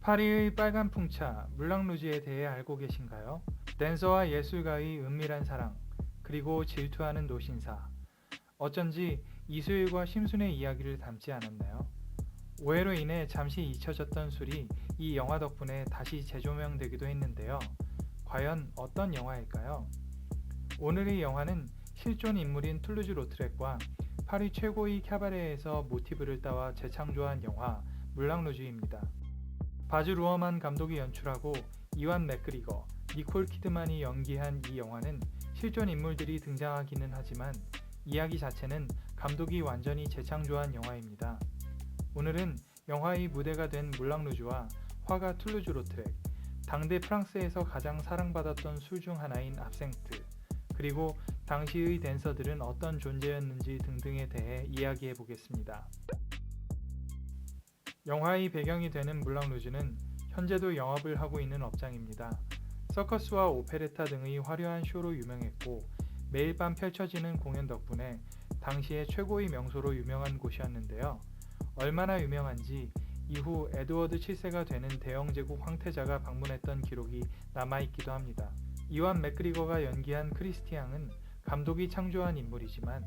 파리의 빨간 풍차, 물랑루즈에 대해 알고 계신가요? 댄서와 예술가의 은밀한 사랑, 그리고 질투하는 노신사. 어쩐지 이수일과 심순의 이야기를 담지 않았나요? 오해로 인해 잠시 잊혀졌던 술이 이 영화 덕분에 다시 재조명되기도 했는데요. 과연 어떤 영화일까요? 오늘의 영화는 실존 인물인 툴루즈 로트렉과 파리 최고의 캐바레에서 모티브를 따와 재창조한 영화 물랑루즈입니다. 바즈 루어만 감독이 연출하고 이완 맥그리거, 니콜 키드만이 연기한 이 영화는 실존 인물들이 등장하기는 하지만 이야기 자체는 감독이 완전히 재창조한 영화입니다. 오늘은 영화의 무대가 된 물랑루즈와 화가 툴루즈 로트렉, 당대 프랑스에서 가장 사랑받았던 술 중 하나인 압생트, 그리고 당시의 댄서들은 어떤 존재였는지 등등에 대해 이야기해 보겠습니다. 영화의 배경이 되는 물랑루즈는 현재도 영업을 하고 있는 업장입니다. 서커스와 오페레타 등의 화려한 쇼로 유명했고 매일 밤 펼쳐지는 공연 덕분에 당시의 최고의 명소로 유명한 곳이었는데요. 얼마나 유명한지 이후 에드워드 7세가 되는 대영 제국 황태자가 방문했던 기록이 남아있기도 합니다. 이완 맥그리거가 연기한 크리스티앙은 감독이 창조한 인물이지만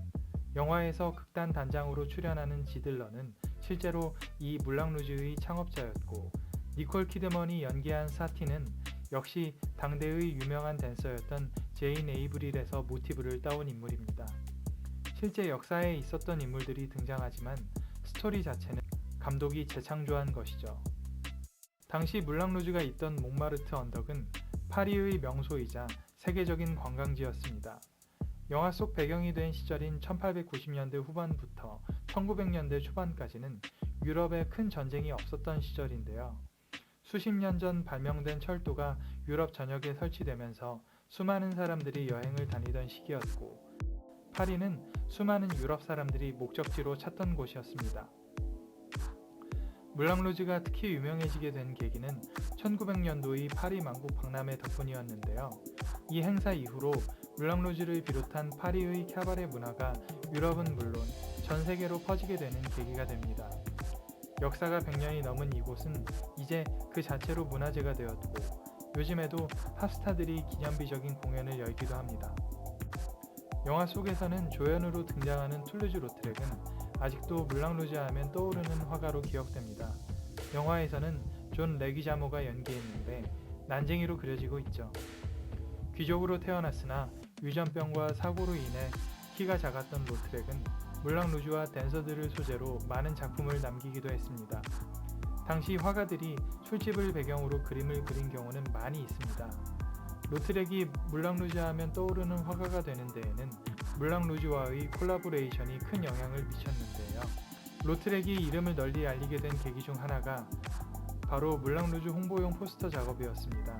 영화에서 극단 단장으로 출연하는 지들러는 실제로 이 물랑루즈의 창업자였고 니콜 키드먼이 연기한 사티는 역시 당대의 유명한 댄서였던 제인 에이브릴에서 모티브를 따온 인물입니다. 실제 역사에 있었던 인물들이 등장하지만 스토리 자체는 감독이 재창조한 것이죠. 당시 물랑루즈가 있던 몽마르트 언덕은 파리의 명소이자 세계적인 관광지였습니다. 영화 속 배경이 된 시절인 1890년대 후반부터 1900년대 초반까지는 유럽에 큰 전쟁이 없었던 시절인데요. 수십 년 전 발명된 철도가 유럽 전역에 설치되면서 수많은 사람들이 여행을 다니던 시기였고, 파리는 수많은 유럽 사람들이 목적지로 찾던 곳이었습니다. 물랑루즈가 특히 유명해지게 된 계기는 1900년도의 파리 만국 박람회 덕분이었는데요. 이 행사 이후로 물랑루즈를 비롯한 파리의 캐바레 문화가 유럽은 물론 전 세계로 퍼지게 되는 계기가 됩니다. 역사가 100년이 넘은 이곳은 이제 그 자체로 문화재가 되었고 요즘에도 팝스타들이 기념비적인 공연을 열기도 합니다. 영화 속에서는 조연으로 등장하는 툴루즈 로트렉은 아직도 물랑루즈 하면 떠오르는 화가로 기억됩니다. 영화에서는 존 레기자모가 연기했는데 난쟁이로 그려지고 있죠. 귀족으로 태어났으나 유전병과 사고로 인해 키가 작았던 로트렉은 물랑루즈와 댄서들을 소재로 많은 작품을 남기기도 했습니다. 당시 화가들이 술집을 배경으로 그림을 그린 경우는 많이 있습니다. 로트렉이 물랑루즈 하면 떠오르는 화가가 되는 데에는 물랑루즈와의 콜라보레이션이 큰 영향을 미쳤는데요. 로트렉이 이름을 널리 알리게 된 계기 중 하나가 바로 물랑루즈 홍보용 포스터 작업이었습니다.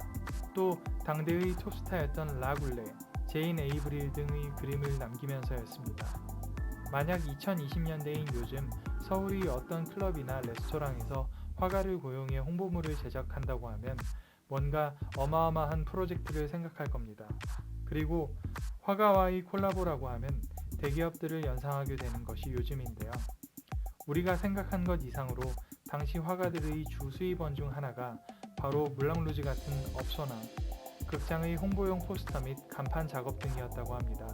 또 당대의 톱스타였던 라굴레, 제인 에이브릴 등의 그림을 남기면서였습니다. 만약 2020년대인 요즘 서울의 어떤 클럽이나 레스토랑에서 화가를 고용해 홍보물을 제작한다고 하면 뭔가 어마어마한 프로젝트를 생각할 겁니다. 그리고 화가와의 콜라보라고 하면 대기업들을 연상하게 되는 것이 요즘인데요. 우리가 생각한 것 이상으로 당시 화가들의 주 수입원 중 하나가 바로 물랑루즈 같은 업소나 극장의 홍보용 포스터 및 간판 작업 등이었다고 합니다.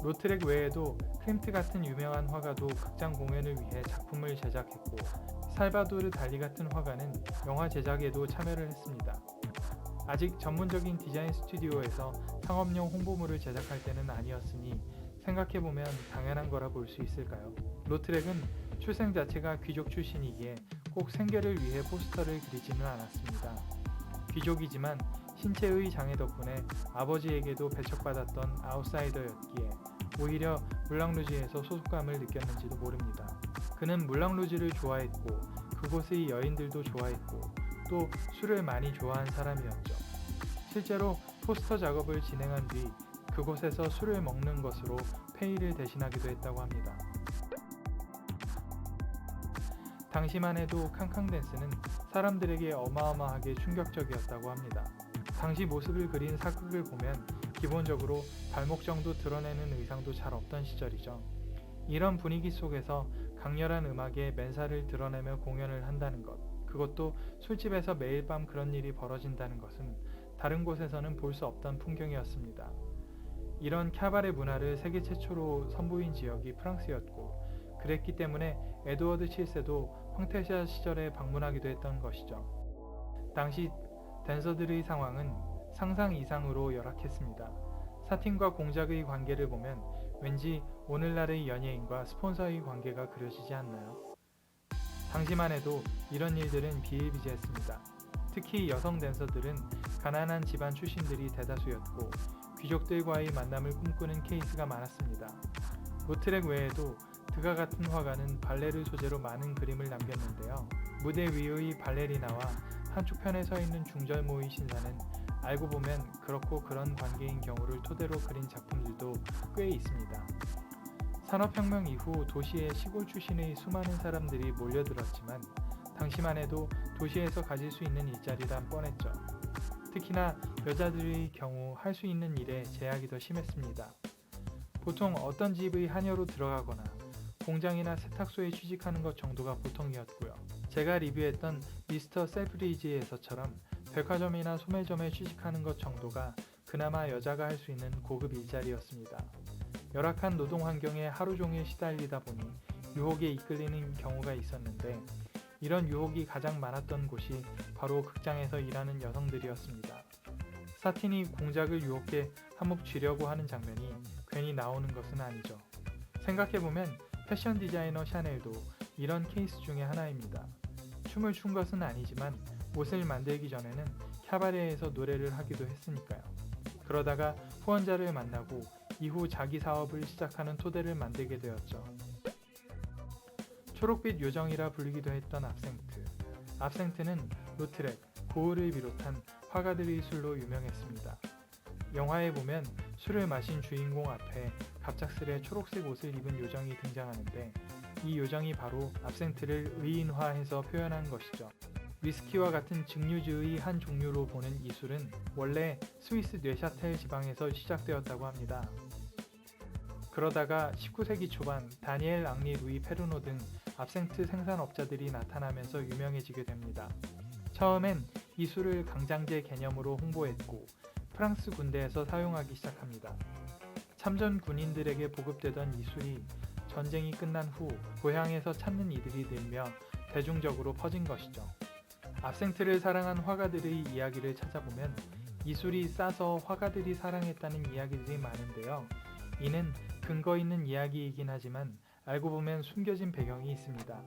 로트렉 외에도 클림트 같은 유명한 화가도 극장 공연을 위해 작품을 제작했고 살바도르 달리 같은 화가는 영화 제작에도 참여를 했습니다. 아직 전문적인 디자인 스튜디오에서 상업용 홍보물을 제작할 때는 아니었으니 생각해보면 당연한 거라 볼 수 있을까요? 로트렉은 출생 자체가 귀족 출신이기에 꼭 생계를 위해 포스터를 그리지는 않았습니다. 귀족이지만 신체의 장애 덕분에 아버지에게도 배척받았던 아웃사이더였기에 오히려 물랑루즈에서 소속감을 느꼈는지도 모릅니다. 그는 물랑루즈를 좋아했고 그곳의 여인들도 좋아했고 또 술을 많이 좋아한 사람이었죠. 실제로 포스터 작업을 진행한 뒤 그곳에서 술을 먹는 것으로 페이를 대신하기도 했다고 합니다. 당시만 해도 캉캉댄스는 사람들에게 어마어마하게 충격적이었다고 합니다. 당시 모습을 그린 사극을 보면 기본적으로 발목 정도 드러내는 의상도 잘 없던 시절이죠. 이런 분위기 속에서 강렬한 음악에 맨살을 드러내며 공연을 한다는 것, 그것도 술집에서 매일 밤 그런 일이 벌어진다는 것은 다른 곳에서는 볼 수 없던 풍경이었습니다. 이런 캬바레 문화를 세계 최초로 선보인 지역이 프랑스였고 그랬기 때문에 에드워드 7세도 황태자 시절에 방문하기도 했던 것이죠. 당시 댄서들의 상황은 상상 이상으로 열악했습니다. 사틴과 공작의 관계를 보면 왠지 오늘날의 연예인과 스폰서의 관계가 그려지지 않나요? 당시만 해도 이런 일들은 비일비재했습니다. 특히 여성 댄서들은 가난한 집안 출신들이 대다수였고 귀족들과의 만남을 꿈꾸는 케이스가 많았습니다. 로트렉 외에도 드가 같은 화가는 발레를 소재로 많은 그림을 남겼는데요. 무대 위의 발레리나와 한쪽 편에 서 있는 중절모의 신사는 알고 보면 그렇고 그런 관계인 경우를 토대로 그린 작품들도 꽤 있습니다. 산업혁명 이후 도시에 시골 출신의 수많은 사람들이 몰려들었지만 당시만 해도 도시에서 가질 수 있는 일자리란 뻔했죠. 특히나 여자들의 경우 할 수 있는 일에 제약이 더 심했습니다. 보통 어떤 집의 하녀로 들어가거나 공장이나 세탁소에 취직하는 것 정도가 보통이었고요. 제가 리뷰했던 미스터 셀프리지에서처럼 백화점이나 소매점에 취직하는 것 정도가 그나마 여자가 할 수 있는 고급 일자리였습니다. 열악한 노동 환경에 하루 종일 시달리다 보니 유혹에 이끌리는 경우가 있었는데 이런 유혹이 가장 많았던 곳이 바로 극장에서 일하는 여성들이었습니다. 사틴이 공작을 유혹해 한몫 쥐려고 하는 장면이 괜히 나오는 것은 아니죠. 생각해보면 패션 디자이너 샤넬도 이런 케이스 중에 하나입니다. 춤을 춘 것은 아니지만 옷을 만들기 전에는 캬바레에서 노래를 하기도 했으니까요. 그러다가 후원자를 만나고 이후 자기 사업을 시작하는 토대를 만들게 되었죠. 초록빛 요정이라 불리기도 했던 압생트. 압생트는 로트렉, 고흐를 비롯한 화가들의 술로 유명했습니다. 영화에 보면 술을 마신 주인공 앞에 갑작스레 초록색 옷을 입은 요정이 등장하는데 이 요정이 바로 압생트를 의인화해서 표현한 것이죠. 위스키와 같은 증류주의 한 종류로 보는 이 술은 원래 스위스 뇌샤텔 지방에서 시작되었다고 합니다. 그러다가 19세기 초반 다니엘 앙리 루이 페르노 등 압생트 생산업자들이 나타나면서 유명해지게 됩니다. 처음엔 이 술을 강장제 개념으로 홍보했고 프랑스 군대에서 사용하기 시작합니다. 참전 군인들에게 보급되던 이 술이 전쟁이 끝난 후 고향에서 찾는 이들이 늘며 대중적으로 퍼진 것이죠. 압생트를 사랑한 화가들의 이야기를 찾아보면 이 술이 싸서 화가들이 사랑했다는 이야기들이 많은데요. 이는 근거 있는 이야기이긴 하지만 알고 보면 숨겨진 배경이 있습니다.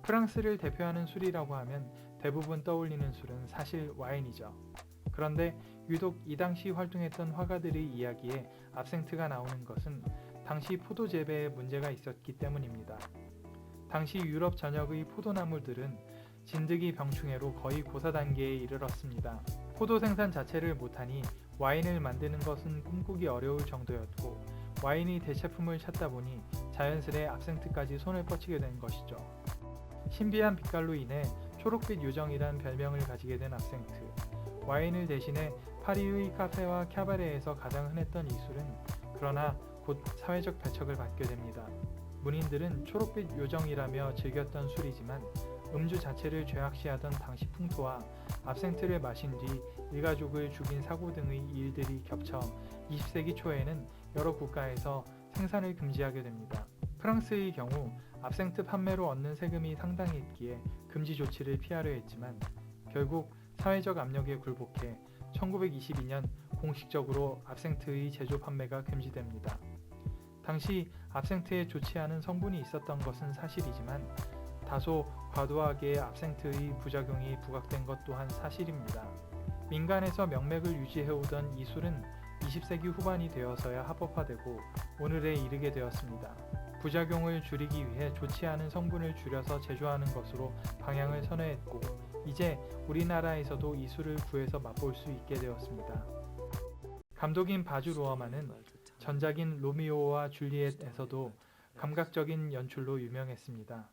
프랑스를 대표하는 술이라고 하면 대부분 떠올리는 술은 사실 와인이죠. 그런데 유독 이 당시 활동했던 화가들의 이야기에 압생트가 나오는 것은 당시 포도 재배에 문제가 있었기 때문입니다. 당시 유럽 전역의 포도나무들은 진드기 병충해로 거의 고사 단계에 이르렀습니다. 포도 생산 자체를 못하니 와인을 만드는 것은 꿈꾸기 어려울 정도였고 와인의 대체품을 찾다 보니 자연스레 압생트까지 손을 뻗치게 된 것이죠. 신비한 빛깔로 인해 초록빛 요정이란 별명을 가지게 된 압생트. 와인을 대신해 파리의 카페와 캬바레에서 가장 흔했던 이 술은 그러나 곧 사회적 배척을 받게 됩니다. 문인들은 초록빛 요정이라며 즐겼던 술이지만 음주 자체를 죄악시하던 당시 풍토와 압생트를 마신 뒤 일가족을 죽인 사고 등의 일들이 겹쳐 20세기 초에는 여러 국가에서 생산을 금지하게 됩니다. 프랑스의 경우 압생트 판매로 얻는 세금이 상당했기에 금지 조치를 피하려 했지만 결국 사회적 압력에 굴복해 1922년 공식적으로 압생트의 제조 판매가 금지됩니다. 당시 압생트에 좋지 않은 성분이 있었던 것은 사실이지만 다소 과도하게 압생트의 부작용이 부각된 것 또한 사실입니다. 민간에서 명맥을 유지해오던 이 술은 20세기 후반이 되어서야 합법화되고 오늘에 이르게 되었습니다. 부작용을 줄이기 위해 좋지 않은 성분을 줄여서 제조하는 것으로 방향을 선회했고 이제 우리나라에서도 이 술을 구해서 맛볼 수 있게 되었습니다. 감독인 바주 루어만은 전작인 로미오와 줄리엣에서도 감각적인 연출로 유명했습니다.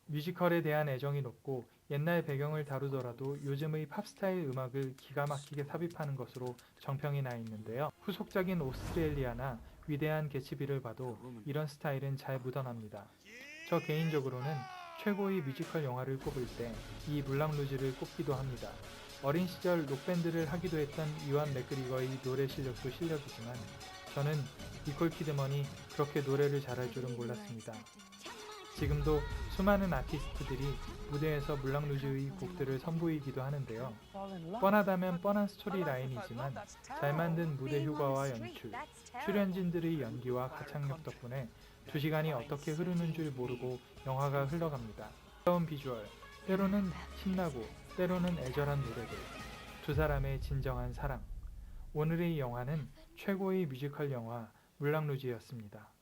뮤지컬에 대한 애정이 높고 옛날 배경을 다루더라도 요즘의 팝스타일 음악을 기가 막히게 삽입하는 것으로 정평이 나 있는데요. 후속작인 오스트레일리아나 위대한 개츠비를 봐도 이런 스타일은 잘 묻어납니다. 저 개인적으로는 최고의 뮤지컬 영화를 꼽을 때 이 물랑 루즈를 꼽기도 합니다. 어린 시절 록밴드를 하기도 했던 이완 맥그리거의 노래 실력도 실력이지만 저는 니콜 키드먼이 그렇게 노래를 잘할 줄은 몰랐습니다. 지금도 수많은 아티스트들이 무대에서 물랑 루즈의 곡들을 선보이기도 하는데요. 뻔하다면 뻔한 스토리라인이지만 잘 만든 무대 효과와 연출, 출연진들의 연기와 가창력 덕분에 2시간이 어떻게 흐르는 줄 모르고 영화가 흘러갑니다. 아름다운 비주얼, 때로는 신나고 때로는 애절한 노래들, 두 사람의 진정한 사랑. 오늘의 영화는 최고의 뮤지컬 영화 물랑 루즈였습니다.